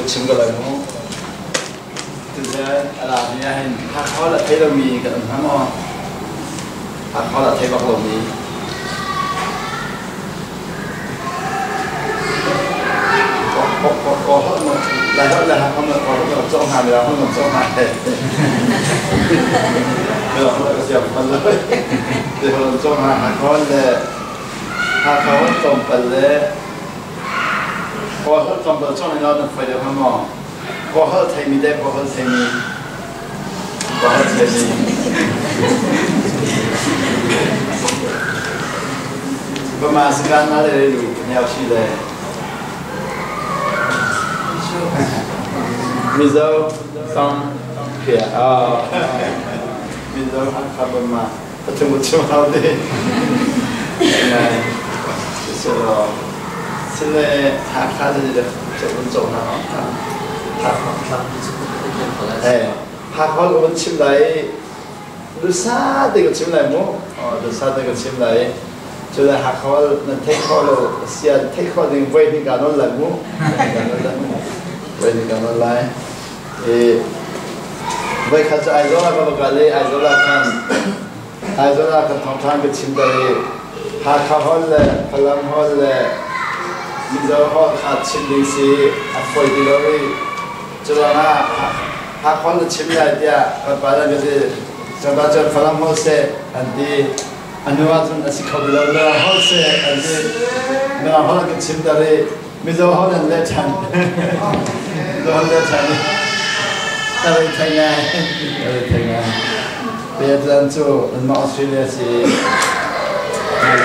cái chim cái này nó từ giờ là như này hạt khó là thấy đâu mì cái đồng hám on hạt khó là thấy bọc lồng mì có hết mà lại hết là hạt không là có hết là trong hạt là không là trong hạt bây giờ không là cái gì phânเลยthìเราtrong hạt khó là hạt khó trong phânเลยพอเขาทำแบบช่วงนี้เราไฟเดียวกันมั้งพอเขาเทมีได้พอเขาเทมีพอเขาเทมีประมาณสักการนั้นเลยดูแนวชีเลยมิโซซังเขียมิโซฮักขับมาประชุมประชุมเอาดิไงเสร็จแล้ว现在他这里的走路走那好看，哎，他好我们进来，路上这个进来么？哦，路上这个进来，就在他好那太好了，先太好的为你干到来么？为你干到来，为看着爱做那个干嘞，爱做那看通常个进来，他好了，พลัง好了。มิโซฮอขาดชิมดีซีอัฟไฟดีเลยจุดนั้นหากคนชิมได้เดียร์ไปแล้วก็จะจะมาจนฝรั่งฮอลเซ่อันที่อนุวัตนสิเขาดีแล้วฮอลเซ่อันที่เมื่อฮอลก็ชิมได้มิโซฮอลนั่นเล่ชันมิโซฮอลเล่ชันอะไรทั้งนั้นอะไรทั้งนั้นเดี๋ยวจะจู่มาออสเตรเลียสิ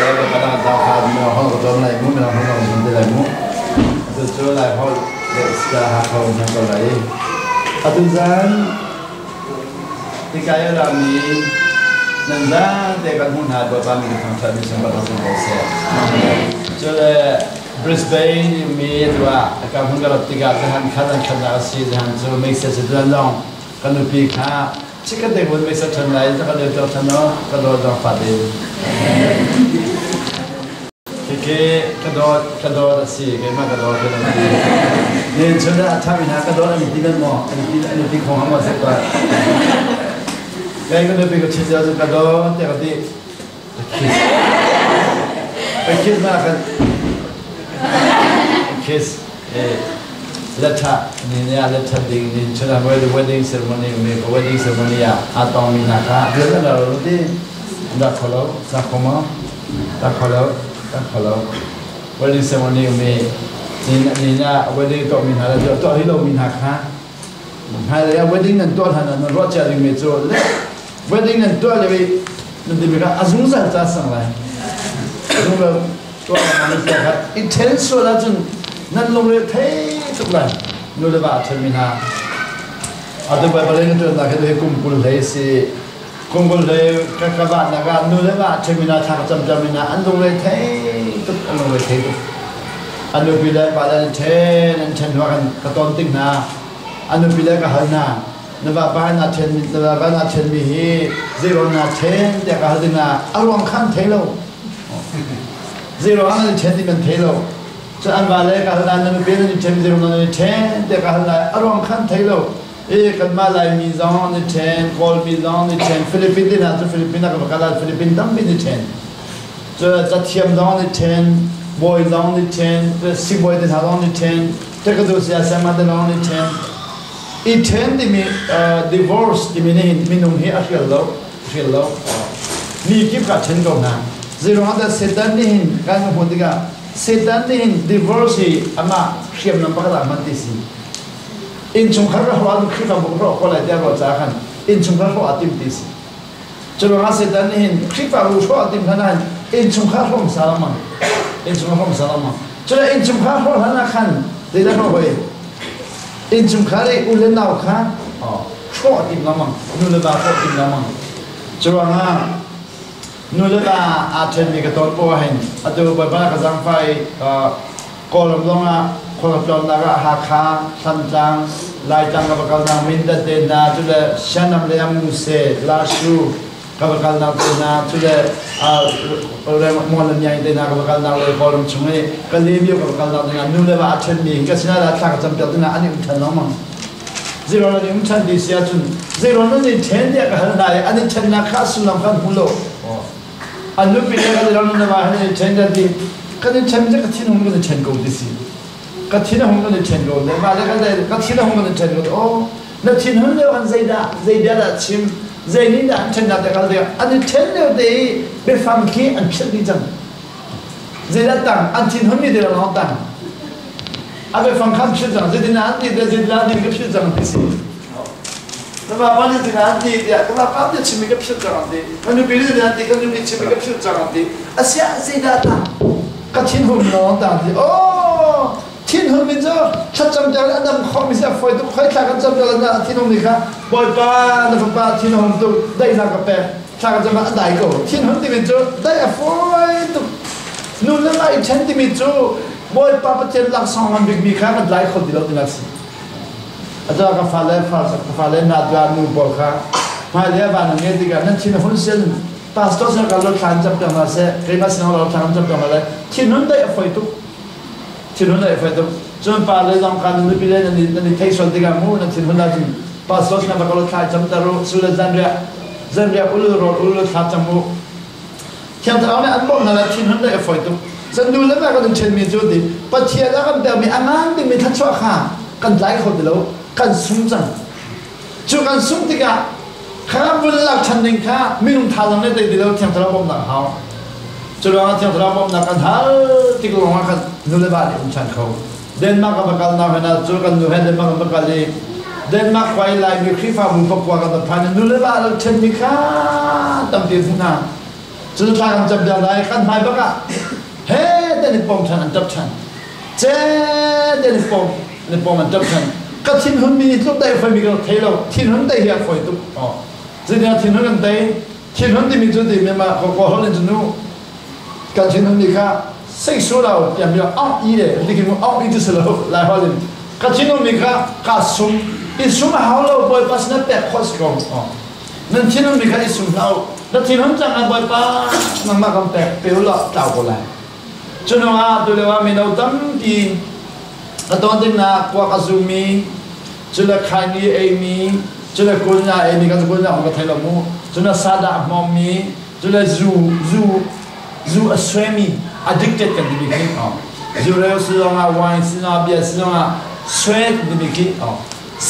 แล้วก็กำลังจะพาเมื่อห้องก็จมไหลมุ้งเมื่อห้องก็จมไหลมุ้งจะช่วยไหลห้องเดี๋ยวจะหาเขาทำก็ไหลอาตุจันที่กายเรามีนั่นแหละเด็กกันหุ่นหาตัวบ้านมีความชาติสมบัติสมบูรณ์เสียช่วยบริสเบย์มีตัวการหุ่นกับติกาจะหันขันขันอาศีจะหันจะไม่เสียสุดแล้วน้องกันดูปีข้าชิคกี้พายคนไม่สักเท่าไหร่ถ้าเขาเดินตัวถนนก็โดนจับฟาดเลยก็โดนสิก็มากก็โดนเนี่ยฉันจะทำยังไงก็โดนอันนี้ที่นั่นหมออันนี้ที่ของเขาหมดสักตัวก็โดนไปก็ชิดจะก็โดนแต่ก็ที่ไปคิดมากกันคิดเลทนี่เนี่ยเลทดิ้งนี่ฉันทำwedding ceremony มี wedding ceremony อาตอมีนะคะเรื่องอะไรรู้ดิดักขลุ่สักครั้งดักขลุ่wedding ceremony มีนี่เนี่ย wedding ตัวมีอะไรตัวที่เรามีนะคะหายเลย wedding นั้นตัวท่านนั้นรถจะริมจู่เลย wedding นั้นตัวเลยนั่นที่มีการอาจุนสัจจะสั่งเลยอาจุนตัวมันจะครับ intense แล้วจนนั่นลงเลยเท่ทุกอย่างนู่นเลยว่าเทอร์มินาอาจจะไปประเด็นตัวนั้นก็จะคุมกุลเลยสิคุมกุลเลยกับบ้านนักการนู่นเลยว่าเทอร์มินาทางจำมินาอันลงเลยเท่ทุกอันลงเลยเท่ทุกอันนู้นปีแรกบ้านนั้นเท่นั่นเช่นว่ากันกระต้นติ้งนาอันนู้นปีแรกก็หันนานึกว่าบ้านนั้นเช่นนึกว่าบ้านนั้นเช่นมีฮีซีโร่นาเท่แต่ก็หันนาอารมณ์ขันเท่โลซีโร่อันนั้นเช่นที่มันเท่โลจะอันว่าเลยก็หันนั้นเป็นเช่นซีโร่นั่นเช่นแต่ก็หันนาอารมณ์ขันเท่โลกันมาลายมิซอนนี่เช่นกอลมิซอนนี่เช่นฟิลิปปินส์นะจะฟิลิปปินส์ก็บอกกันฟิลิปปินส์ตั้งเป็นนี่เช่นจะเทียมซอนนี่เช่นบอยซอนนี่เช่นซีบอยที่ท่าซอนนี่เช่นเทคโนโลยีสมัติซอนนี่เช่นอีเช่นที่มีdivorce ที่มีนี่มีนุ่มเฮียเชียร์โลนี่คิดกับเช่นก็นะซีโร่อันเดอร์เซตันนี่การพูดถึงกันเซตันนี่ divorce อามาเชื่อมน้ำปากกามันติสิอินชุมขารหัวดูคิดกับบุคคลคนไหนเดียวก็จะกันอินชุมขารหัวติมติสิจนว่าเสร็จแล้วนี่คิดกับบุคคลติมขนาดอินชุมขารหัวสารมันอินชุมขารหัวสารมันจนอินชุมขารหัวขนาดขันเดี๋ยวเราไปอินชุมขารอุเลนเอาขันชั่วติมน้ำมันนู่นเลยบ้าชั่วติมน้ำมันจนว่านู่นเลยบ้าอาเชนมีกระตุ้นปัวเห็นอาจจะไปบ้านกระซังไฟกอลลงอ่ะคนจนนักหาค้าสันจังลายจังกับกำลังมินเดเดนาจุดเช่นนั้นเลยมุสเซลาชู กับการนับเตนาชุดเรื่องมอลล์ใหญ่เตนากับการนับเลยพอลงช่วยก็เลี้ยงอยู่กับการนับเตนานู่นเลยว่าเช่นนี้ก็สิ่งนั้นถ้าจำเป็นนะอันนี้ทันน้องมั้งซีโร่นี่มันชันดีเสียจนซีโร่นั่นนี่เช่นเดียวกับอะไรอันนี้เช่นนักข้าสุนัขกันหุ่นโลอันนู้นเป็นอะไรซีโร่นั่นว่าอันนี้เช่นเดียวที่ก็นี่เช่นจะกับที่นู่นก็จะเช่นกูดิสิกับที่นู่นก็จะเช่นกูเลยมาแล้วก็ได้กับที่นู่นก็จะเช่นกูโอ้นั่นที่นู่นเดียวกันใจละชิมใจนี่นะเช่นนักแต่กันเดียวอันนี้เช่นเดียวที่ไปฟังคีอันเช่นดีจังใจละต่างอันที่นู่นนี่เดียวเราต่างอาไปฟังคำชื่อจังจะดินอันที่เดี๋ยวจะดินกับชื่อจังที่สิแล้วมาวันนี้ดินอันที่เดี๋ยวก็มาปั๊บเดี๋ยวชิมกับชื่อจังที่มันดูปีนี้ดินอันที่ก็ดูปีชิมกับชื่อจังที่อาเซียใจละต่างก็ทิ้งหุ่นน้องต่างที่โอ้ทิ้งหุ่นมิจ้าชัดจำใจแล้วดำข้อมิเสียไฟตุกใครทากันจำใจแล้วนะทิ้งหุ่นนี่ค่ะบ่อยป้านะป้าทิ้งหุ่นตุกได้นักกาแฟทากันจำมาได้ก็ทิ้งหุ่นที่มิจ้าได้ไฟตุกนู่นแล้วมาอีกเช่นที่มิจ้าบ่อยป้าประเทศหลักสองมันบิ๊กมีค่ากันหลายคนที่เราติดนักสิอาจารย์ก็ฟ้าเล่นนาดการนูบอกค่ะมาเรียกว่าหนึ่งเงี้ยที่กันนั่นที่หุ่นเส้นพาสต้าเนี่ยการลดการจับจังมาเสกเรียนมาสิ่งเราทำจับจังมาเลยที่นู่นได้ไฟตุกที่นู่นได้ไฟตุกจนพาเลยลองการนูไปเล่นนั่นที่ส่วนที่กันมูนั่นที่นู่นได้จริงพาสต้าเนี่ยการลดการจับจังรู้สุดจันเรียอุลุขาจังมูที่อันเราเนี่ยอันบอกนั่นแหละที่นู่นได้ไฟตุกฉันดูแล้วก็ต้องเชิญมีจุดที่ปัจเจียแล้วก็เดี๋ยวมีอันนั้นที่มีทัชวะข้ากันหลายคนเดียวกันสุ่มจังจุกันสุ่มที่กันข้าบุญหลักชันหนึ่งข้าไม่ลงทางนั้นได้เดียวเทียมทะเลบอมหนักเขาจุเราเทียมทะเลบอมหนักกันหาที่กูลงมากันนู่นเลยบ้านที่ผมชันเขาเดนมาร์กกับกันนาเวนัจุกันนู่นเดนมาร์กกับกันเลยเดนมาร์กไว้ลายมีคลิฟ้าบุญปกว่ากันแต่พันนู่นเลยบ้านเราเชิญมีข้าตั้งตีนหน้าจุดทางจำได้กันไม่บ้างเฮ้เดินปองฉันอันดับฉันเจ้เดินปองอันดับฉันก็ทิ้งหุ่นมีทุกได้ไฟมีก็เทเราทิ้งหุ่นได้เหี้ยไฟทุกอ๋อจะเนี่ยทิ้งหุ่นกันได้ทิ้งหุ่นที่มีจุดที่มีมาเขาเขาเล่นจนูการทิ้งหุ่นนี่ค่ะใส่สูเราอย่างเดียวอ้ออีเลยที่กินอ้ออีที่สุดเราหลายคนการทิ้งหุ่นนี่ค่ะการสุ่มอีสุ่มหาเราบ่อยปัสนับแปะข้อสกอมอ๋อนั่นทิ้งหุ่นนี่ค่ะอีสุ่มเราแล้วทิ้งหุ่นจังกันบ่อยปัสมันมาคำแปะเปรี้ยวละเจ้าคนไรจนว่าตัวเลว่ามีเราตั้งที่ตอนที่นักว่ากัซูมีจุลคานีเอมีจุลกุญญาเอมีกันกุญญาของกระเทลมูจุลซาดาหมอมีจุลซูอสเวมี addicted กันดีกี่อ๋อจุลเอาสิ่งอ่ะวายสิ่งอ่ะเบียร์สิ่งอ่ะสเวทดีกี่อ๋อ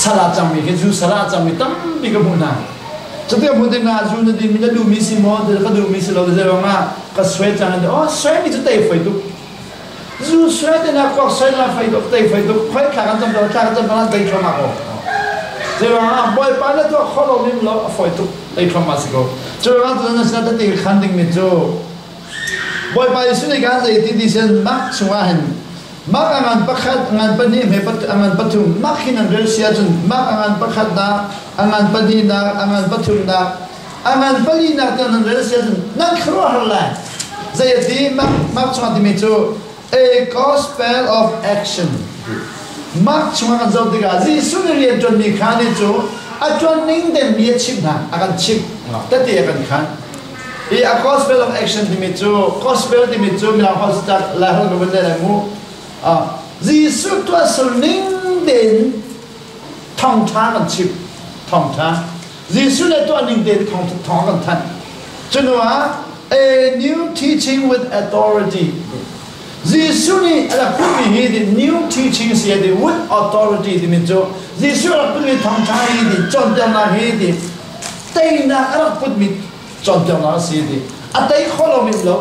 สลัดจังมีกี่จูสลัดจังมีตั้งปีกับมุนาจุดที่มุนาจูนดีมีจะดูมิสิโมเดี๋ยวก็ดูมิสิเราเดี๋ยวว่าก็สเวทจังอ๋อสเวทมีจุดเตะไฟตุกจูสเวทเนี่ยก็สเวทนะไฟตุกเตะไฟตุกค่อยขากันจำเราขากันจำเราเตะเข้ามาอ๋อเดี๋ยวว่าบ่อยไปแล้วตัวเขาเราไม่รู้ไฟตุกเตะเข้ามาสิก็จุดว่าตัวนั้นสิ่งที่ขันดิ้งมิจูบ่อยไปสิ่งที่การจะที่ดิฉันมักชัวร์เห็นมักงานประคัดงานปนีไม่ปัดงานปัทุมมักหินันเรื่องเสียจนมักงานประคัดนะงานปนีนะงานปัทุมนะงานปนีนะที่นั่นเรื่องเสียจนนั่นครัวอะไรใจที่มักชัวร์ที่มิจู a gospel of action มักชัวร์กันจะดีกันที่สุดเรียนจนมีขันนี่จูอาจารย์นิ่งเดินมีชิบนะอาการชิบแต่ที่อาการขันอี a gospel of action ที่มิจู gospel ที่มิจูมีเราเขาจะเล่ากันวันเดียวมูที่สุดตัวสุนิ่งเดินท่องช้ากันชิบท่องช้าที่สุดตัวนิ่งเดินท่องกันทันจนว่า a new teaching with authority ที่สุดนี่เราพูดมีเหตุ new teaching เสียดี with authority ที่มิจูที่สุดเราพูดมีท่องช้าเหตุจนเดียวนาเหตุแต่นักเราพูดมีจนเดียวนาเสียดีอันแต่ข้อเราไม่รู้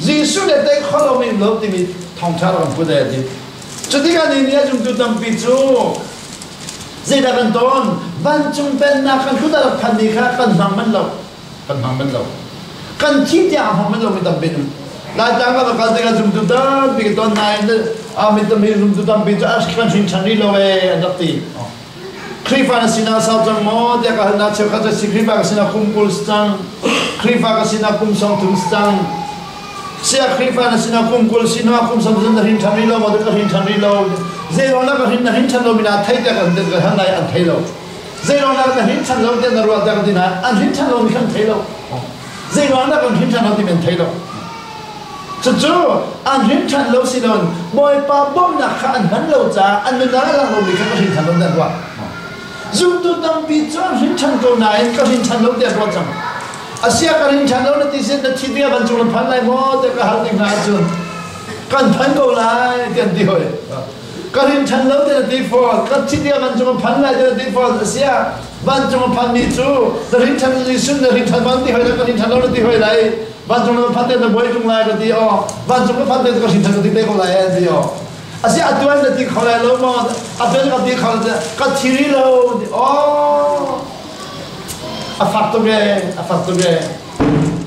ที่สุดแต่ข้อเราไม่รู้ที่มีท่องช้าเราพูดได้ดีจุดที่การนี้จุดจุดตั้งปิจูเจดากันตอนวันจุงเป็นนักขันคุณเราพันนี้ค่ะกันฟังมันเรากันที่จะฟังมันเราไม่ต้องเป็นหลายจังก็ต้องการที่จะจุดตั้งปีกตอนไหนเนี่ยไม่ต้องมีจุดตั้งปิจูอาศัยกันชินชันนี่เราอันดับที่คริฟานะสินาสาวจังโมเดียกันนัดเชื่อกันจะสิคริฟากันสินาคุมกุลสตังคริฟากันสินาคุมสองถุงสตังเสียคริฟานะสินาคุมกุลสินาคุมสมดุลหินชันนี่เรามาดูหินชันนี่เราเจร้อนแล้วก็หินชันเรามีนาไทยแต่กันเด็กกันข้างในอันไทยเราเจร้อนแล้วก็หินชันเราเด็กนรวดแต่กันที่ไหนอันหินชันเรามีข้างไทยเรา dây đó là còn hiến chân nó thì mình thấy đâu chú anh hiến chân lâu xí đâu mọi bà bom là khá anh hắn lâu cha anh mình nói là lâu bị các hiến chân lâu đẹp quá dùng tôi đang bị cho hiến chân câu này các hiến chân lâu đẹp quá chẳng Asia các hiến chân lâu nó thì sẽ chỉ đi vào trong phần này mò để cái hạt tình hạt chun cần phần câu lại tiền đi thôi các hiến chân lâu thì là đi for các chỉ đi vào trong phần này thì đi for Asia van trong phần này chú the hiến chân gì xuân the hiến chân van đi thôi các hiến chân lâu thì thôi lại van trong phần này là bồi trong lại thì van trong phần này các hiến chân thì có lại thì Asia atuan là thì khó lại lâu mà atuan là thì khó lại các chỉ đi lâu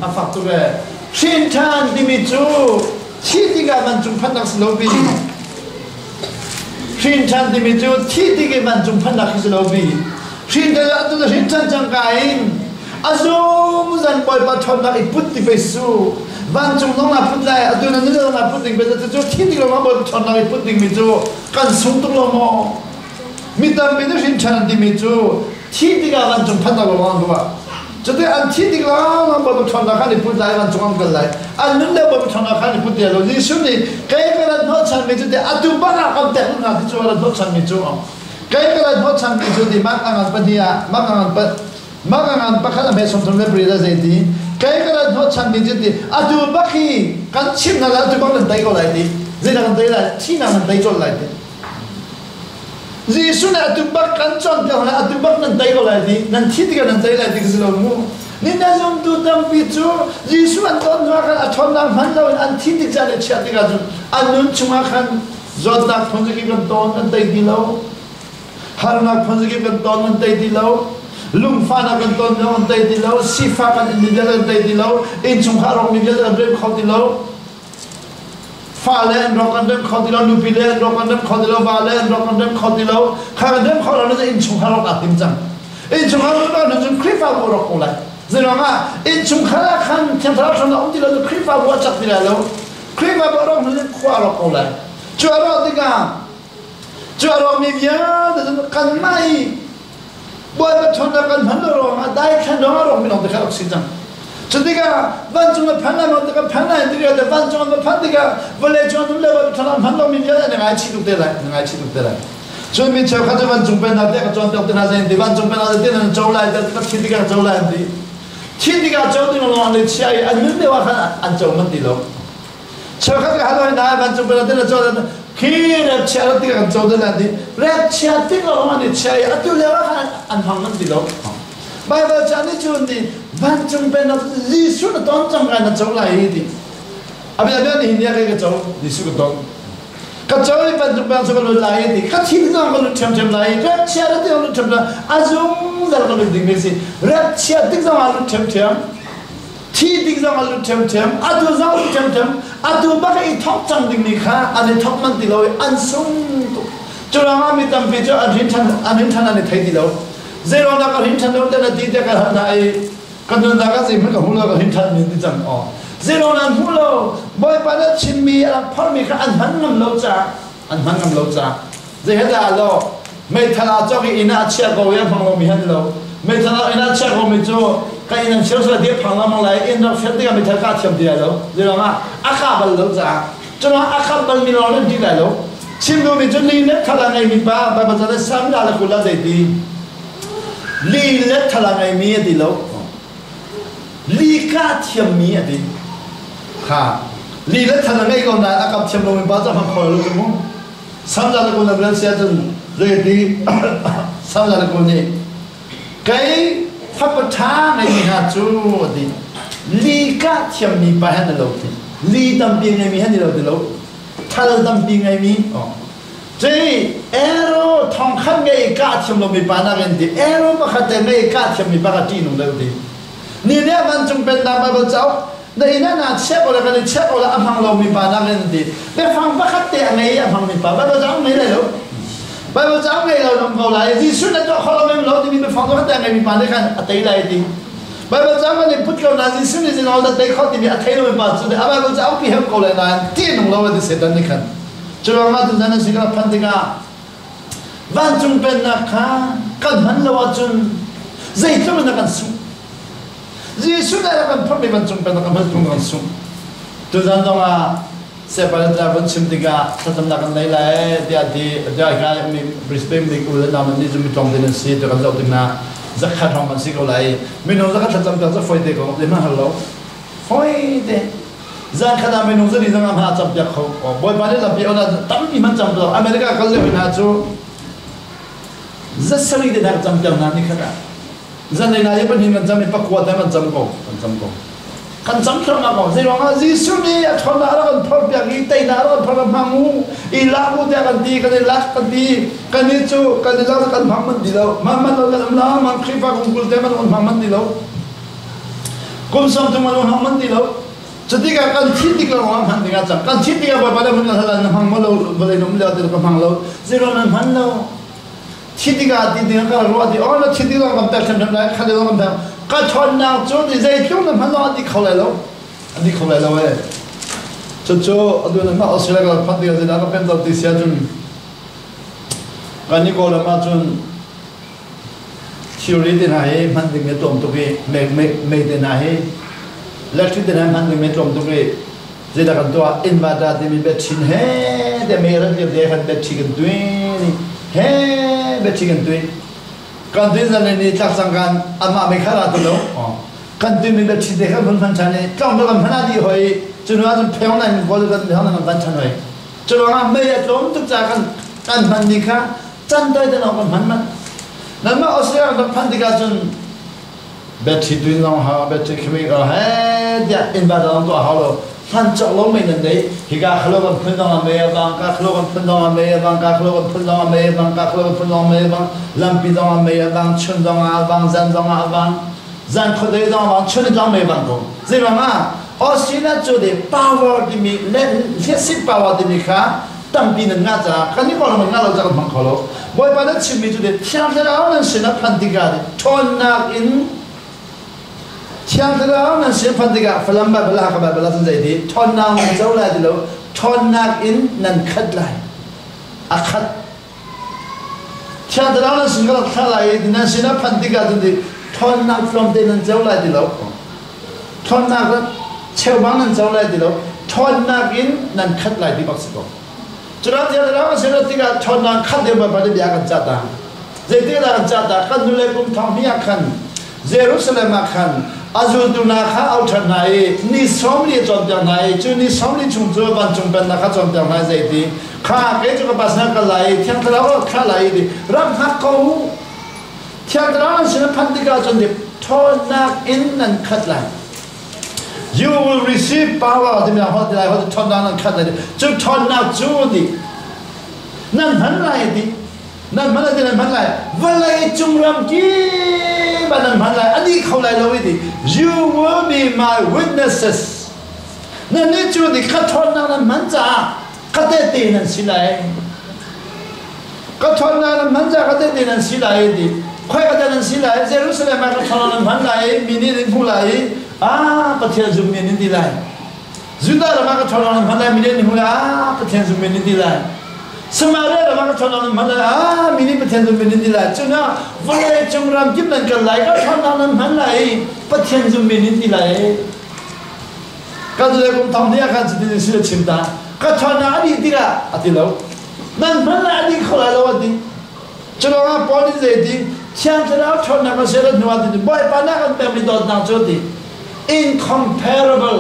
afaktuge shintan dimitu tidiga manjung pandak slobi shintan dimitu tidiga manjung pandak slobi shintan atu shintan jangkain azum zan boy pathon na iput ti besu manjung nong na put lai atu na nilo na put ding besu tu tidiga ma boy pathon na iput ding mitu kan sungtung lo mo mitam bedu shintan dimitu 티디가 완전 판다고 하는 거야. 저때 안 티디가 한번 전화하니 불다이만 중앙 걸라. 안 눈대 뭐 전화하니 불대로 이 순이 개그라 너참 미주데 아두바나 감대 나 그쪽으로 너참 미주. 개그라 너참 미주데 막강한 빠디야 막강한 빠카나 매송통에 브리다제디 개그라 너참 미주데 아두바키 간침나 아두바는 다이고라이디. 제가 다이라 티나는 다이졸라이디. Yesus na atubak kancon kau na atubak nanti kau lagi nanti tiga nanti lagi keselamu. Ni nazam tu tampi tu Yesus anton makan aton nang handau nanti tiga le chat tiga tu anun cuma kan zodak ponjeki kan ton nanti dilau harnak ponjeki kan ton nanti dilau lumfana kan ton nanti dilau sifa kan nidal nanti dilau incung harong nidal nanti kau dilau Falen rokandem khodilau nupilen rokandem khodilau valen rokandem khodilau khadem khodilau nó in chung harok atim jang in chung harok nó jung krifa borok olai zerama in chung khala khan themthara chona umtilo no krifa bo chak dilalo krifa borok no khwa rok olai chuaro diga chuaro mi via de kan mai boy ba chona kan handoro ma dai khan rok mi no de kharok sijang 저희가 반중을 판나면 어떻게 판나야 드려야 돼 반중을 판디가 원래 저는 레벨 처럼 판나면 이제 내가 치도되라 저미 저 가져간 중배나 내가 저한테 어떤 하자인데 반중배나 때는 저올라야 돼 티디가 저올라야 돼 티디가 저들은 원래 치아에 앉는데 와서 안 저으면 되로 저 가지고 하루에 나 반중배나 때는 저는 기를 치아로 뛰가 저들한테 랩 치아 뛰가 원래 치아에 아들려와 안 방면 되로 바이블 자네 좋은데 반중배나 리수는 던정가는 저라이디 아비아비안 힌디아가 저 리수가 던 가저이 반중배나 저걸 라이디 같이 는 걸로 템템 라이 랩치아를 되는 템템 아좀 잘하는 딩메시 랩치아 딩상을 템템 티 딩상을 템템 아두상을 템템 아두바가 이 턱장 딩니카 안에 턱만 딜로 안송도 저랑아미 담비저 안힌탄 안에 대디로 Zero na ka hintan do na ti te ka na ai kan na ka se ka hulo ka hintan ni ti chang zero na hulo boy pa na chimmi ala phami ka an han ngam lo cha je hada lo me thala cho ki ina chia ko ya phang lo mi han lo me thala ina chia ko mi cho ka ina chiro sa de phang la mang lai in do phet de ka mi tha ka thiam dia lo zero ma akha bal lo cha cho na akha bal mi lo le ti la lo chim do mi cho ni ne thala ngai mi ba ba cha sam la la ko la zai ti Li let thalangai mi adi lo Li ka thiam mi adi Ha Li let thalangai ko na akam thiam lo mi ba cha phang khoi lo mo Sam la ko na bran sia chen re di Sam la ko ni Kai phap tha ngai mi ha chu adi Li ka thiam mi ba han lo ti Li dam pi ngai mi han lo ti lo Thal dam pi ngai mi Jadi ero thong khan ngai ka thiam lo mi pa na gen di ero ba khat ngai ka thiam mi ba ka ti nu lo di ni ne man chung pen da ba ba chao na ina na che ko la ka ni che ko la amang lo mi pa na gen di be phang ba khat te ngai amang mi pa ba ba chao ngai lo ba ba chao ngai lo dong ko la di su na to kho lo me lo di mi be phang ba khat ngai mi pa ne kan atai lai di ba ba chao ma ni put ko na di su ni sin all that they kho di mi atai lo mi pa su de aba ba chao pi hem ko la na ti nu lo di se dan ni kan Churang matu dana sikap pantika, vanjung penna ka, kan han lawa chun, zaitum na kan su, Giêsu này là cần phát minh chung bên trong không còn sung từ gian đó mà sẽ phải là vẫn chim tiga thật là cần lấy lại thì cái mình Brisbane mình cũng là mình đi chung trong đến sĩ từ cần lâu tiếng na rất khát vọng mình sĩ có lại mình nói rất khát thật tâm rất phơi thế có để mà hello phơi thế gian khát là mình nói rất đi rằng mà chậm chạp không bởi vậy là bây giờ tắm đi mình chậm rồi America có lẽ là chú rất sâu đi để chậm chậm nào đi khát dân này này bên mình chậm mình bắt quạt mình chậm cổ kan chậm chậm mà còn gì đó Giêsu đi thằng nào đó còn phật việc gì tây nào đó còn phật mangu ilamu dia kan đi kan last kan đi kan đi chú kan đi last kan mình đi đâu mà nó làm nào mà khi vào cùng cùng thế mà còn mình đi đâu cùng xong chúng mình đi đâu cho đi cái kan thiết đi cái orang mình đi cái chậm kan thiết đi cái bởi vậy mình là mình lâu bởi nó mình thì cái lâu gì đó mình lâu thiết đi cái đi cái rồi thì nó thiết đi cái cầm tay chân lại khai được cầm tay cái thôn nào chỗ thì dây chỗ là mình lo đi khâu lại lâu ấy chỗ ở đây mà Australia cái phát triển thì nó bên đầu thì sẽ chun cái này gọi là mà chun theory thế này mình thì nghe trộm tụi cái mấy thế này electric thế này mình thì nghe trộm tụi cái giờ là cáiตัวinverter thì mình biết chín hết để mấy cái gì để hắn biết chín cái tuổi hết biết chín cái tuổi kan tin rằng này chắc chắn kan ama mấy khá là tốt đâu kan tin mình biết chín để các phần chân này trong đó kan phần gì hỏi cho nó ăn phèo này mình gọi là phần nào phần chân này cho nó ăn mấy cái trống tức là kan phần gì khác chân đây thì nó còn phần mà nên mà Australia nó phần gì cả chân biết chín tuổi nó ha biết chín khi ở hết ya inverter nó to ha rồi phần chọn lối mình đấy thì cả khâu còn phân đồng mấy vàng cả khâu còn phân đồng mấy vàng cả khâu còn phân đồng mấy vàng cả khâu còn phân đồng mấy vàng làm pi đồng mấy vàng chân đồng vàng dân khâu đấy đồng vàng chân đồng mấy vàng cũng gì mà Australia chỗ đấy power thì mình lên hết power thì mình khá tâm pi nên ngã ra cái này còn mình ngã ra cái bằng khâu bởi vậy đó chỉ mình chỗ đấy theo thế đó nên sẽ nó phân tích cái thôn nào in chàng thế đó nên sẽ phân tích cái phần bả bả các bạn dân dạy đi thôn nào mình giấu lại thì lâu thôn nào in nên khất lại khất chàng thế đó nên sẽ có khất lại nên sẽ nó phân tích cái gì thôn nào from đây nên giấu lại thì lâu thôn nào cái treo băng nên giấu lại thì lâu thôn nào in nên khất lại thì bác sĩ có cho nên thế đó sẽ nó tích cái thôn nào khất thì bả bả đi ăn chả ta dạy tích là ăn chả ta khất nuôi cũng thằng hiền khăn Jerusalem khăn azul tu na kha out này ni somli chọn tiếng này chứ ni somli chung chúa ban chung bên na kha chọn tiếng này vậy thì kha cái chỗ cái pasna cái lại thiang cái đó kha lại thì ram hắc câu thiang cái đó sẽ phân tích cái chọn thì thôn na in and cut lại you will receive power thì mình học thì lại học thôn na and cut lại chứ thôn na chú thì nên hắn lại thì nên hắn lại thì nên hắn lại và lại chung ram kia bạn nên hắn lại anh đi khâu lại lâu thì you will be my witnesses nên nếu chú thì các thôn nào làm hắn trả các tế tiền nên xí lại các thôn nào làm hắn trả các tế tiền nên xí lại thì khoai các tế nên xí lại Jerusalem mà các thôn nào làm hắn lại mini đến khu lại bắt thiên dùng mini đi lại Judah là các thôn nào làm hắn lại mini đến khu lại bắt thiên dùng mini đi lại Samaria là các thôn nào làm hắn lại mini bắt thiên dùng mini đi lại cho nên vậy trong ram kiếm lần cần lại các thôn nào làm hắn lại bắt thiên dùng mini đi lại các người cũng thông thấy các chị đi xin chim ta các thôn nào đi đi cả đi lâu nên hắn lại đi khâu lại lâu đi cho nên các bạn đi gì đi chàng thế nào thôn nào có sẽ là nuôi đi bởi bạn nào cũng đem đi đốt nào cho đi incomparable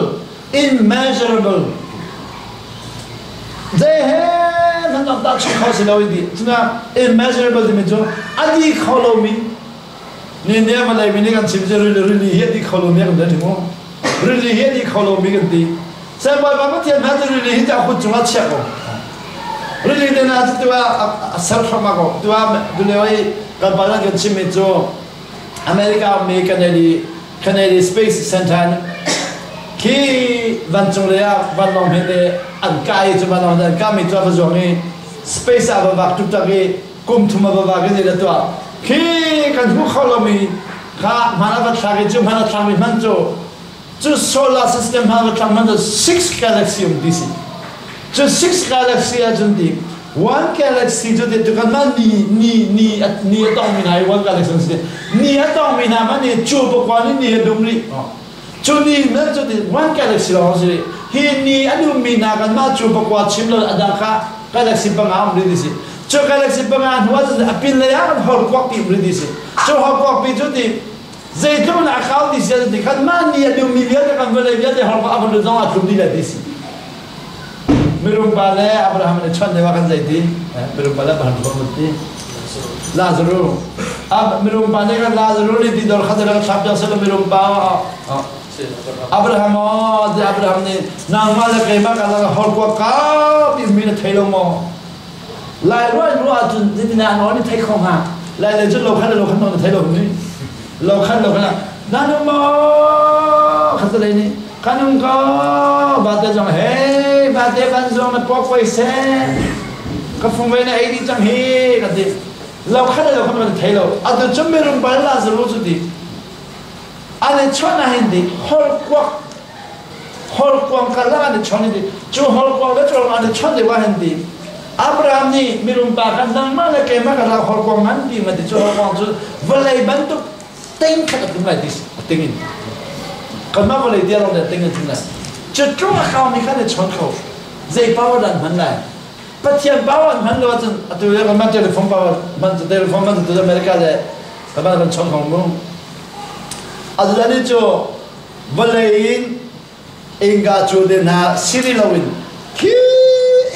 immeasurable thế hết hắn làm tác dụng khó xử lâu đi cho nên immeasurable thì mình cho anh đi khâu lâu mình nên mà lại mình cái chim sẽ really hết đi khâu lâu mình cái đấy đúng không really hết đi khâu lâu mình cái gì sẽ bởi bạn có tiền hết really hết cho chúng ta check không really nên là tôi self from ako tôi lấy cái bạn cái chim mình cho America mấy Kennedy Space Center khi văn trung lệ văn long hiện tại anh cái cho văn long anh cái mình cho vào cái space ava vạc tụt cái cùng thuma vào cái gì đó tôi khi cái vụ khâu lâu mình cả mana vật cái chim mana thang mình mang cho solar system mana thang mình 6 galaxy DC cho 6 galaxy aja di one galaxy cho thì kan man ni atong mi nai one galaxy se ni atong mi na man ni chu po kwa ni dum ri chu ni na cho thì one galaxy lo se hi ni anu mi na kan ma chu po kwa chim lo adaka galaxy pa ngam ri si chu galaxy pa ngam wa cho apin le ya hor kwa pi ri si chu hor kwa pi cho thì zai tu na khau di se thì kan man ni anu mi ya kan vele ya de hor kwa abon lo zong atum di la di si Merum pale Abraham ne chon dewa kan zaidi merum pale bahan pemutih Lazarus merum pale kan Lazarus ni di dor khadra chap jasa merum pa Abraham Abraham ni nang mala kema kala hor ko ka bi min thailo mo lai ro atun di na no ni thai khong ha lai le chu lo khan no thailo ni lo khan nanu mo khadra ni kanung ko bate jong hey bate ban jong na pok poi se ka phung ve na ai di chang he ka di lo khan thai lo adu chum merum ba la zalo chu di ane chona hindi hol kwang ka la ane choni di chu hol kwang le chong ane chon de wa hindi Abraham ni merum ba kan dang ma le ke ma ka la hol kwang man di ma di chu hol kwang chu velai ban tu teng ka tu mai dis tengin kan ma velai dia lo de tengin tu na chu chu ma khao mi kan de chon khao zai pa wa dan man lai pa tian pa wa man lo chen atu le ma telefon pa wa man telefon man tu America le ka ba kan chon khao mo adulani cho valain inga cho de na siri lawin ki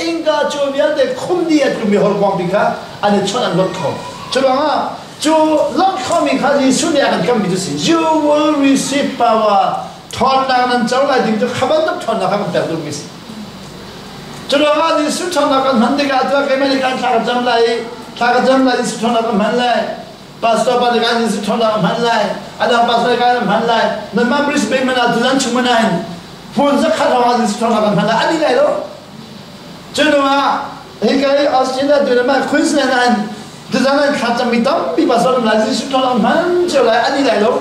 inga cho bial de khumdi at mi hor kwang bika ane chonan lot kho chulanga cho lot kho mi kha ji suni akan kam bi si you will receive power thon na nan chaw la ding cho khaban tok thon na kha ta du mis chulanga ni su thon na kan man de ga ta ke me kan tha ga jam lai su thon na kan man lai pastor pada kan ni thon na man lai ada pastor kan man lai nan ma bris be mana tulan chung mana phun za kha wa ni thon na kan man lai ani lai lo chunwa he kai Australia de ma Queensland an de zana kha cham mi tam bi pastor la ji thon na man cho lai ani lai lo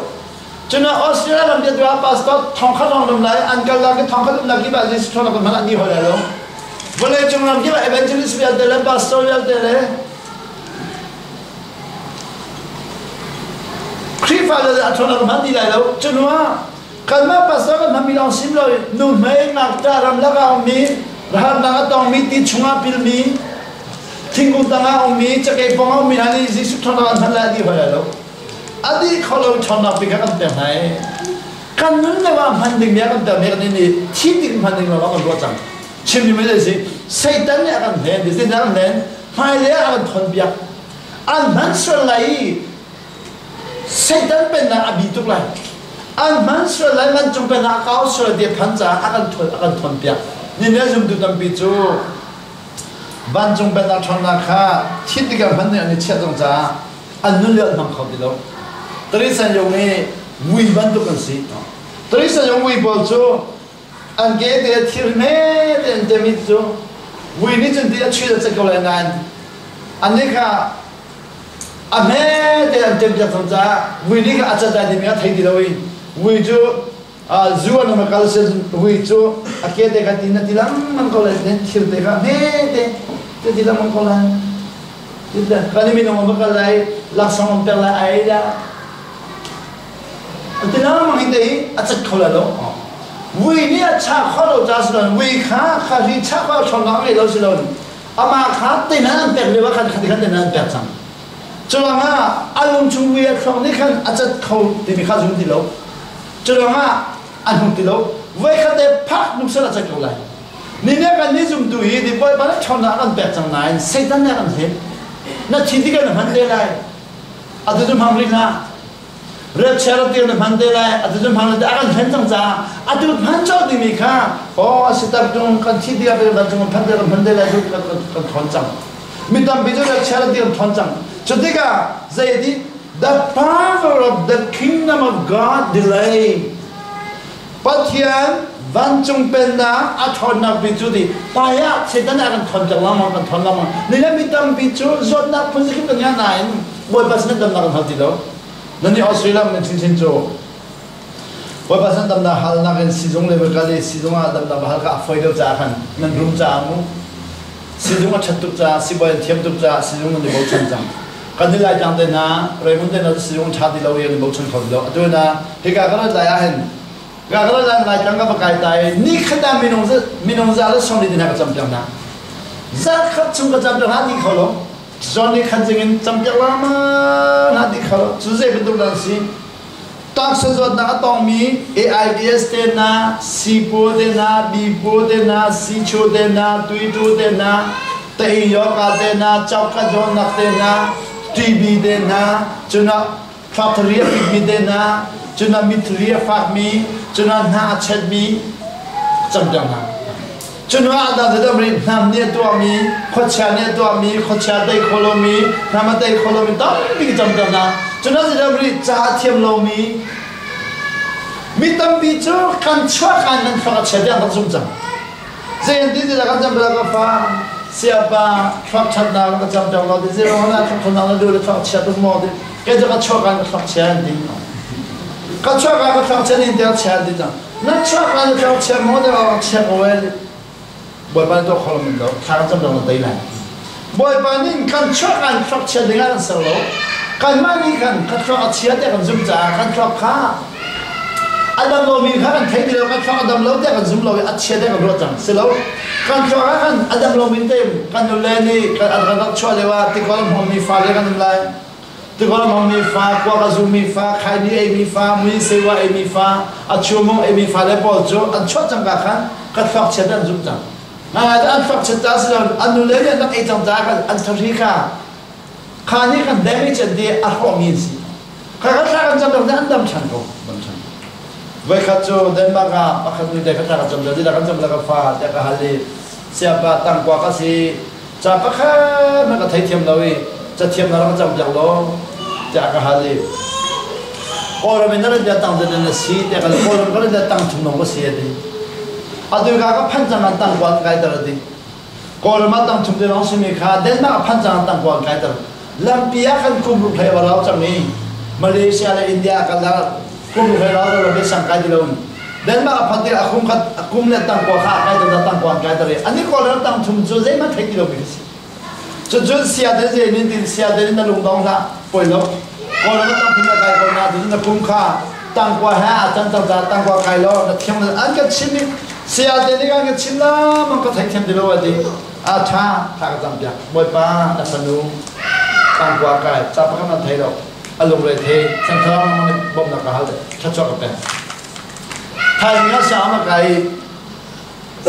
chunwa Australia lam de dwa pastor thong kha thong lai an kal la ke thong kha la ki ba ji thon na kan man ani ho lai lo bole chunwa ki evangelist bi de la pastor ya de le Father atona mandi la lo chunwa kalma pasaka namilong simlo nu mai nakta ram laga mi raham na ta mi ti chunga pil mi thingu tanga mi chake ponga mi ani jisu thona thala di hoya lo adi kholo thona pika kan te nai kan nun le wa manding ya kan ta me ni thi ti manding lo kan ro chang chim ni me le si satan ya kan ne de na ne mai le ya kan thon bia an man sel lai Satan pen na abituk lai, an mansur lai man jung pen na kau sur dia panca akan thon pia. Ni ne jum tu tam picu, ban jung pen na thon na kha, tiga pan ni ani chet jong cha, an nun liat nam khau di lo. Terisan yong ni wui ban tu kan si. Terisan yong wui bol chu, an ge dia thir me den demit chu, wui ni jun dia chui da chakau lai nan, an ni kha ame de an tem ja thamja wi ni ka acha da ni me thai di loi wi chu zuwa na ma kal se wi chu ake de ka tin na tilam man ko le ne thir de ka me de tilam man ko la ida ka ni mi no ma ka lai la sang on per la ai da tilam ma hinde acha ko la lo wi ni acha kho lo ja su wi kha ri cha ko chon na le lo si lo ama kha te na per le wa kha te na per chang Chulanga alum chungwi khong ni khan achat khau ti mi kha zum ti lo chulanga anhung ti lo we kha te phak nu sala chak lai ni ne kan ni zum tu hi di boy ba na chona kan pe chang nai satan na kan he na chi ti kan han de lai adu zum ham ri na re chara ti na han de lai adu zum ham de akan hen chang cha adu han chau ti mi kha o sitar tung kan chi ti a be ba chung phan de lai du kan thon chang mi tam bi jo chara ti thon chang Chodiga Zaydi, the power of the kingdom of God delay. But here, Vanchung Penda, Atona Bijudi, Paya, Sedana and Tonjalama and Tonama, Nilamitam Bichu, Zona Punzikim and Nine, what was not done Hatido? Nani Australia mentioned Joe. What wasn't done the Halna and Sizon Level, Sizona, the Bahalka, Foido Zahan, Nandrum Jamu. สิจุงชัดตุกจ้าสิบอยเทียมตุกจ้าสิจุงมันในโบชันจังกันนี่ลายจังเดน่าเรื่องมันเดน่าสิจุงชาติเราเองในโบชันเขาเราตัวน่ะที่การก็ได้เห็นการก็ได้ลายจังก็ประกายตายนี่ขนาดมินงซาแล้วส่งดีนะก็จำจังนะจะขัดชุ่มก็จำจังนะที่เขาเราจอนนี่ขัดจริงจำจังว่ามานะที่เขาสุดเจ็บเป็นตัวนั้นสิตักสจวดนักต้องมี AIDS เดน่า C โปเดน่า B โปเดน่า C โชเดน่าตุยโชเดน่าเตยยอกาเดน่าเจ้ากระจงนักเดน่า TB เดน่าจุน่าฟาตเรียปิดมีเดน่าจุน่ามิตรเรียฟักมีจุน่าหน้าเช็ดมีจำจังนะจุน่าอันดับที่มีน้ำเนี่ยตัวมีขดชาเนี่ยตัวมีขดชาได้โคโลมีน้ำได้โคโลมีต้องมีจำจังนะจุน่าที่มีจ่าเทียมโลมีตั้งปีจูกันชัวกันนั่นฟังเฉลี่ยตั้งสมจังเสียงที่จะกันจำเป็นก็ฟังเสียบ้าฟังชัดนาก็จำจังเราดิเสียงนั้นฟังคนนั้นดูเลยฟังเฉลี่ยทุกโมดิแกจะกันชัวกันก็ฟังเฉลี่ยดีกันชัวกันก็ฟังเฉลี่ยเดียวเฉลี่ยดีจังนั่นชัวกันก็ฟังเฉลี่ยโมดิว่าฟังเฉลี่ยโอ้ยบ่อยปานตัวคนมันก็ทางจำจังเราได้ไหมบ่อยปานนี้กันชัวกันฟังเฉลี่ยกันสโลกันมานี่กันฟังเฉลี่ยแต่กันสมจังกันฟังข้าอันดับโลมีข้ากันเทคนิคกันฟังอันดับโลแต่กันซุ่มโลอัดเชียได้กันรู้จังเสร็จแล้วกันฟังกันอันดับโลมีเต็มกันดูแลนี่กันอันดับช่วยเลยว่าที่คนเรามีฟ้าเลยกันอะไรที่คนเรามีฟ้ากว่ากันซุ่มมีฟ้าใครนี่เอมีฟ้ามีเสวะเอมีฟ้าอัดชั่วโมงเอมีฟ้าเลยพอจูอันช่วยจังกันฟังเชียได้ซุ่มจังอันฟังเชียได้เสร็จแล้วอันดูแลนี่ต้องเอจังจ้ากันอันทุรีข้านี่กันเดมิจเดียอัลฮอมีสิข้ากันกันจำเป็นอันดับชั้นก็บังชั้นไว้ข้าจูเดินมาก็มาข้าดูเด็กข้ากันจำเป็นที่เรากันจำเป็นก็ฟ้าแต่ก็ฮัลลีเสียบตั้งกว่าก็สิจะปะข้ามันก็ไทยเทียมเราอีจะเทียมเราก็จำจังเราแต่ก็ฮัลลีโอ้เราไม่นั่งเดี๋ยวตั้งเดินสิแต่ก็โอ้เราก็เดี๋ยวตั้งทุ่มน้องก็เสียดีอันเดียวกันก็พันจังมันตั้งกว่าไกลตลอดดีโอ้เรามาตั้งทุ่มเดียวน้องสิมีข้าเดินมาก็พันจังตั้งกว่าไกลตลอดลำปีอากันคุมรูปให้เราจังนี้มาเลเซียและอินเดียกันแล้วคุมรูปให้เราเป็นสังกัดเดียวกันเดินมาพันเดียวคุมเนี่ยตั้งกว่าข้าไกลตลอดตั้งกว่าไกลตลอดอันนี้ก็เราตั้งทุ่มจุดเดียวมันเท่ากิโลเมตรจุดเสียเดือนนี้เสียเดือนนั้นลุงดองละป่วยแล้วก็เราตั้งทุ่มไกลคนนั้นถึงจะคุมข้าตั้งกว่าห้าตั้งกว่าไกลแล้วเทียมนั้นอันก็ชิมเสียเดือนนี้ก็ชิมแล้วมันก็เทียมเดียวกันดีอาชาข้าก็จำเป็นบ่อยป้านักสนุกตั้งกว่าไกลจับข้ามันไทยเราอารมณ์เลยเทสังขารมันบ่มนักกาเลยชัดชอบกันเป็นไทยเนี่ยสามไกล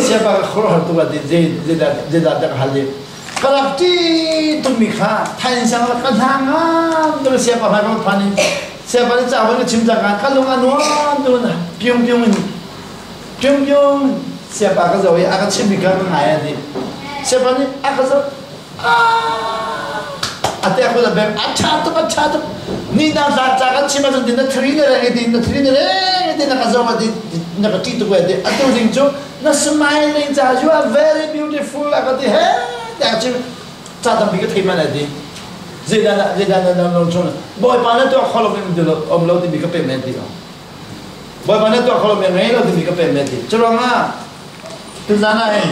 เสียบกับคนหัวตัวดีเจดัดฮัลลีกระดับที่ตุ้มมีข้าไทยสังขารกันทางอ่ะตัวเสียบกับพันนี่เสียบกับจ้าวันนี้ชิมจากกันกันลงอันวันตัวน่ะพิมเสียบกับจะวิ่งอาการชิมมีกันง่ายดีเสียบนี่อาการจะอาเตะคนละแบบอาชาตุนี่น่าจะกันชิมมาจนดินทรีเนอร์ดินนักจะว่าดินักที่ตัวเด็กอาตัวจริงจูน่าสมัยนี้จ้าจูว่า very beautiful อาการที่เฮ้แต่ชิมจ้าทำบิ๊กทีมันอะไรเจดานาลงชนบ่อยปานตัวขลุ่มมันดูแล้วอมเราที่บิ๊กเป็นเมติอ่ะบ่อยปานตัวขลุ่มยังไงเราที่บิ๊กเป็นเมติจุดว่าตัวนั้นเอง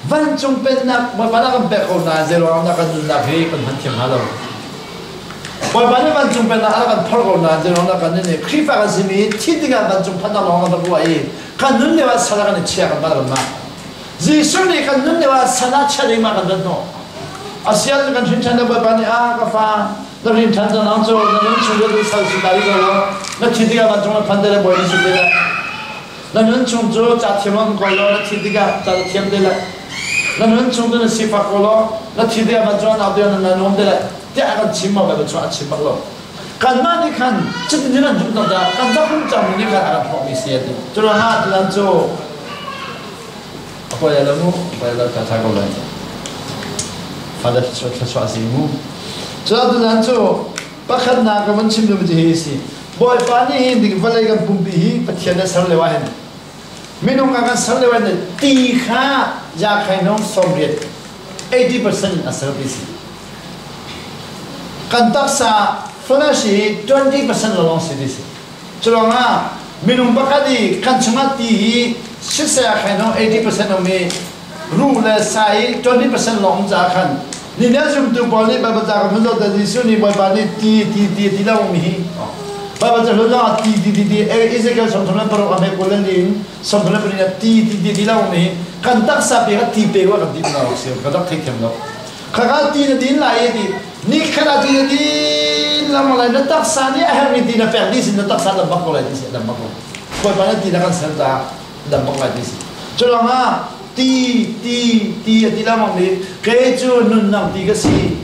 วันจงเป็นนักบ่อยปานกันเป็นคนน่าเจริญนักกันนักเฮกันพันเทียมฮาโลบ่อยปานวันจงเป็นนักกันพอคนน่าเจริญนักกันเนี่ยคลิปกันสิมีที่ดิ่งกันวันจงพันนักลองกันตัวไอ้กันนุ่นเนี่ยว่าสารกันเชียกันบ้างกันมาจีสุนี่กันนุ่นเนี่ยว่าสารเชียกันมากันตัวโน่อาเซียนกันชินชันเนี่ยบ่อยปานกาฟ้าแล้วริมชันจะน้องโจ้แล้วนุ่นชุ่มด้วยสาวสุดท้ายก็แล้วแล้วที่ดิ่งกันวันจงพันเดลบ่อยนี่สุดเลยแล้วนุ่นชุ่มโจ้จัดเทียมกันก็แล้วแล้วที่ดิ่งกันจัดเทียมเดลแล้วนุ่นชุ่มด้วยสีฟ้าก็แล้วแล้วที่ดิ่งกันวันจงเอาเดียวนั้นนุ่มเดลที่อากันชิมมาแบบชวนชิมมาแล้วกันมานี่กันจุดนี้นั่นจุดนั้นจ้ะกันจะพุ่งจังนี่กันอากันพอมีเสียดีจุดนั้นนั่นโจ้พอแล้วนู้พอแล้วกันทางก็เลยฟังได้ช่วยสิมูจุดนั้นโจ้ปะขันนักมันชิมดูมันจะเฮสิบ่อยปานี่ดิ่งฟังเลยกันปุ่มบีปะเทียนได้สั่งเลยวะเห็นไม่น้องกันสั่งเลยวะเนี่ยตีข้าอยากให้น้องสมเด็จ 80% อัศวินกันตักษาฟลาชี 20% ลองสิดิสิจุดว่าไม่น้องปะกันดีกันชมาตีชิดเสียให้น้อง 80% มี rule sai 20% long za khan ni ne zum tu bol ni ba ba za ka phzo ta di su ni ba ba ni ti la mi hi ba ba za lo za ti Ezekiel som thona paro ame kolen din som thona pari ti la mi kan tak sa pe ka ti pe wa ka di na se ka dak thek them lo kha ti na din la ye di ni khana ti la ma la na tak sa ni a ha mi di na per di sin na tak sa da ba ko la di se da ba ko ko ba na ti na kan sa da da ba la di se cho lo ma ti la ma mi ke chu nun nam ti ka si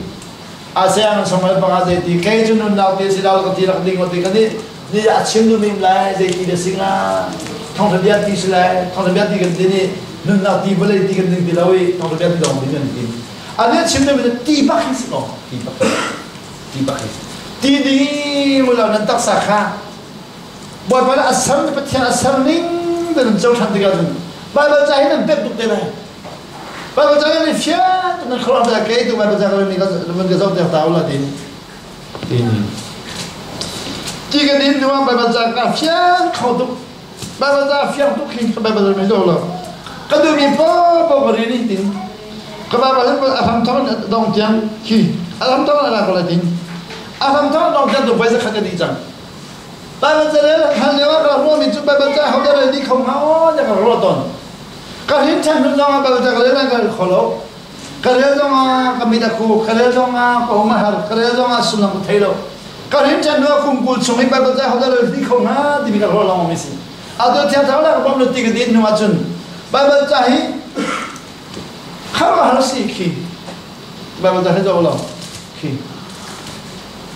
ASEAN somai banga de ti ke chu nun nam ti si la ka ti la ding ko ti ka ni a chim lu mim lai de ti de singa thong ta bia ti si lai thong ta bia ti ka ni nun nam ti bo le ti ka ding ti la we thong ta bia ti dong ti ni ane chim lu ti ba ki si no ti ba ti di mu la nan tak sa kha boy ba la asam pa thia asam ning de chau than ti ka ba ba cha hin pep tu te na ba ba cha ni fia na khro da ke tu ba ba cha ni ka man ka zau te ta la din ti ka din tu ba ba cha ka fia khau tu ba ba cha fia tu kin ba ba me do la ka du mi po ri ni din ka ba ba a pham thon dong tiang ki a pham thon la ko la din a pham thon dong tiang tu ba sa kha ka di chang ba ba cha le han le wa ka ro mi tu ba ba cha ho da ni khong ha o ja ka ro ton ka hin chan nu nga ba ta ka le na ka kholo ka le nga ka mi da khu ka le nga ko ma har ka le nga sunam ko thailo ka hin chan nu kum kul chumi ba ba ta ho da ni khong ha di mi ka ro la mo mi si a do tia ta la ba no ti ka din nu ma chun ba ba cha hi kha ma har si ki ba ba ta he do lo ki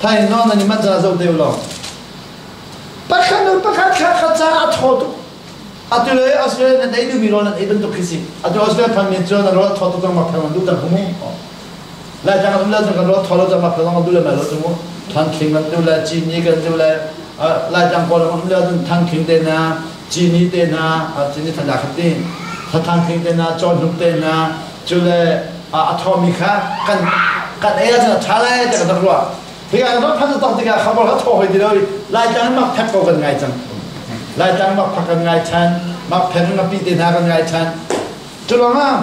thai no na ni ma cha zo de lo pa khan kha cha a tho tu Atule Australia na dai du mi ro na even to kisi atule Australia phan min chon na ro tho to ma phan du ta khumu la jang la jang ro tho lo ma phan du le ma lo tu mo thang khing man du la chi ni kan du la la jang ko lo la du thang khing de na chi ni de na chi ni than da khat tin thang khing de na chon du de na chu le atomic kan e la cha la de ka ro thì cái đó phát tông thì cái không có thổi thì đâu lại chẳng mặc thép có gần ngày chẳng lại chẳng mặc phật gần ngày chan mặc phèn nó bị tiền hàng gần ngày chan cho nó mà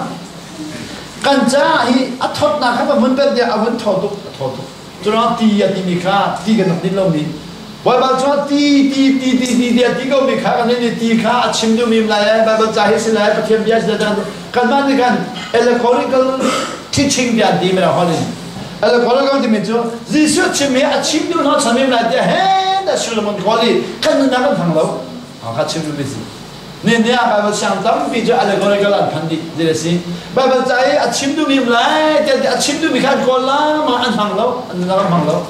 căn cha hi thốt na các bạn muốn biết gì vẫn thốt cho nó ti mi khá ti cái nằm đi lâu mi bởi vì cho ti cái mi khá cái này ti khá chim du mìm lại bởi vì cha hi xin lại bắt thêm biếc ra căn bản thì căn electrical teaching biếc đi mà hỏi Ala kola kau di mejo, Yesus cumi acim tu nak sambil belajar, heh, dah Solomon kali kan nak kan thanglau, agak cim tu besi. Ni apa baca santam, bija ala kola kau pandi diresi, baca cai acim tu bimlai, jadi acim tu bikan kola, mak thanglau, nak kan thanglau.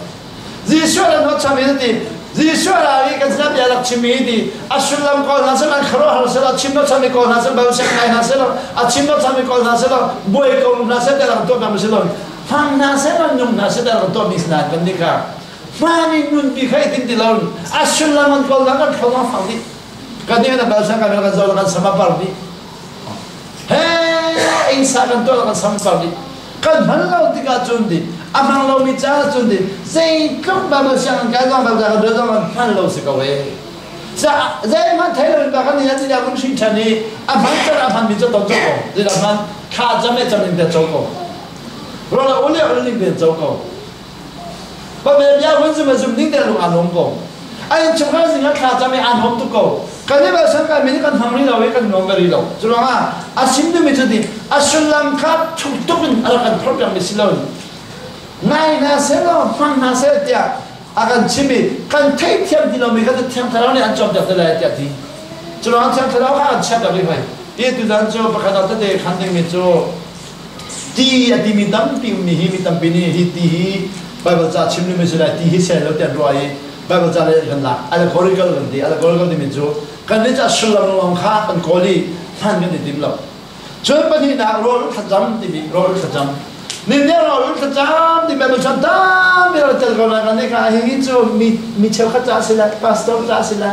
Yesus ala nak sambil tu, Yesus ala ni kan senap jalan cumi di, Solomon kau nasib kan karo nasib, acim tu sambil kau nasib, baca cai nasib, acim tu sambil kau nasib, boy kau nasib dalam tu kau nasib. Phang na sẽ là nhung na sẽ là to mis na kan dika phani nun bi khai tin tilon asul man kol na kan khoma phang di kan ni na ba sa kan kan zol kan sama par di he insa kan to kan sama par di kan man lo tika chun di amang lo mi cha chun di sei kom ba ma sang ka ga ba ga do do man phan lo se ka we sa zai man thai lo ba kan ni ya kun shin chani amang cha amang mi cha to cho ko di la man kha cha me cha ni de cho ko rồi là ôn luyện linh điển châu cầu, bây giờ nhà vẫn dùng mà dùng linh điển luôn ăn hôm cầu, anh chúng ta dùng cái cha mẹ ăn hôm tu cầu, cái này bây giờ cái mình cần thằng này đâu, cái nông cái gì đâu, cho nên à xin được mình đi, Sri Lanka chụp tụi mình ở cái program mình xin lỗi, ngay na sẽ lo, phăng na sẽ tiệt, cái chim mình cái thấy thêm thì nó mình cái thêm thằng này ăn chậm được lại tiệt đi, cho nên thêm thằng nào cái chậm được đi phải, đi từ đó cho bắt đầu tới để khăn định mình cho ti ati mi tam pi mi hi mi tam pi ni hi ti hi Bible cha chim ni me sila ti hi se lo tian roi Bible cha le kan la ala khorigal kan di ala khorigal di mi chu kan le cha sulam long kha kan koli than kan di dim lo choi pa ni na ro thajam ti mi ro thajam ni ne ro thajam ti Bible cha da mi ro tel ko na kan ne ka hi chu mi cheu kha cha sila pastor cha sila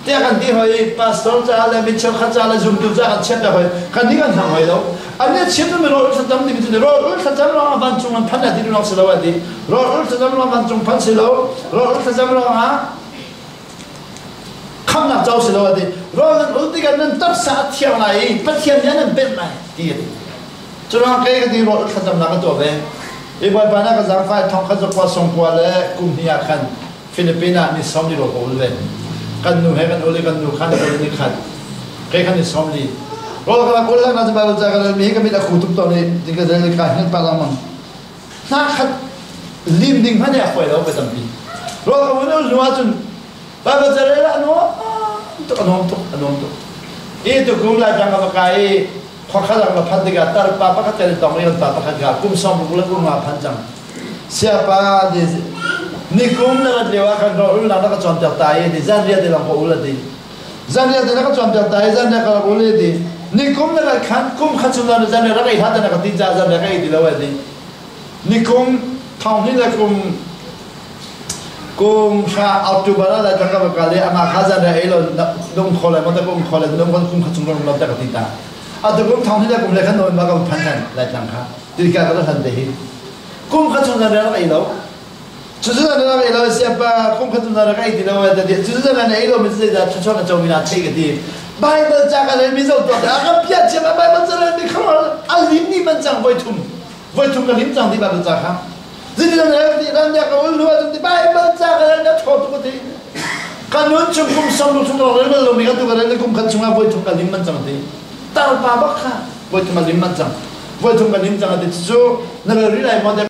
tia kan ti hoi pastor cha la mi cheu kha cha la zum tu cha kan chet da hoi kan ni kan thang hoi lo anh xem nó rồi thật tâm thì mình rồi thật tâm nó văn chung anh phán là đi nó sẽ đâu đi rồi thật tâm nó văn chung phán sẽ đâu rồi thật tâm nó hả không làm giàu sẽ đâu đi rồi nó đi cái nên tất sát theo này bất thiên nhẫn nên bên này đi จุดนั้นใครก็ดีรถขัดจำนักตัวเองอีกวันปานักจากฝ่ายทองขัดจกว่าส่งกัวเล่กุมเฮียขันฟิลิปปินส์นี่สมดีรถโอเลกันนูเฮกันโอเลกันนูขันโอเลนี่ขันใครขันนี่สมดีรถกันโอเลน่าจะมารู้จักกันมีก็มีแต่คู่ทุกตัวนี้ที่ก็จะเรียกกันเห็นปารามันน่าขัดลิมดิ้งพันเนี่ยคอยเราไปตั้งปีรถกันวันนู้นรู้ว่าจนบางทีเราอันนู้นตัวอันนู้นอีตัวกุมลายจังกับกายพอข้าจังกับพันธุ์กันแต่ป้าป้าก็จะต้องเรียนป้าป้าก็กุมสมบุลกุมมาพันจังsiapa di nikum nak lewa kan kalau nak nak contoh tay di zanria di lampu ulat di zanria di nak contoh tay zanria kalau ulat di nikum nak kan kum kan sudah zanria nak ihat nak tinja zanria nak di lawa di nikum tahun ni lah kum sha Oktober lah jangan berkali amak khazan dah elok dong kolej mata kum kolej dong kum kan sudah nak tak tinja atau kum tahun ni lah kum lekan dong bagai panjang lah jangan jadi kalau kan deh kum kacung nara rai lo, cuci nara rai lo siapa kum kacung nara rai di lawa tadi, cuci nara rai lo mesti dah cuci nara jauh mina cek di, Bible jaga le misal tu, agak biar siapa Bible jaga le kalau alim ni macam voitum kan lim jang di Bible jaga, jadi nara di nara kau luar tu di Bible jaga le dah thot tu di, kan nun kum sam lu nara lo mika tu kan le kum kacung nara voitum kan lim macam di, tar apa bakha voitum lim macam, voitum kan lim jang di, so nara rai model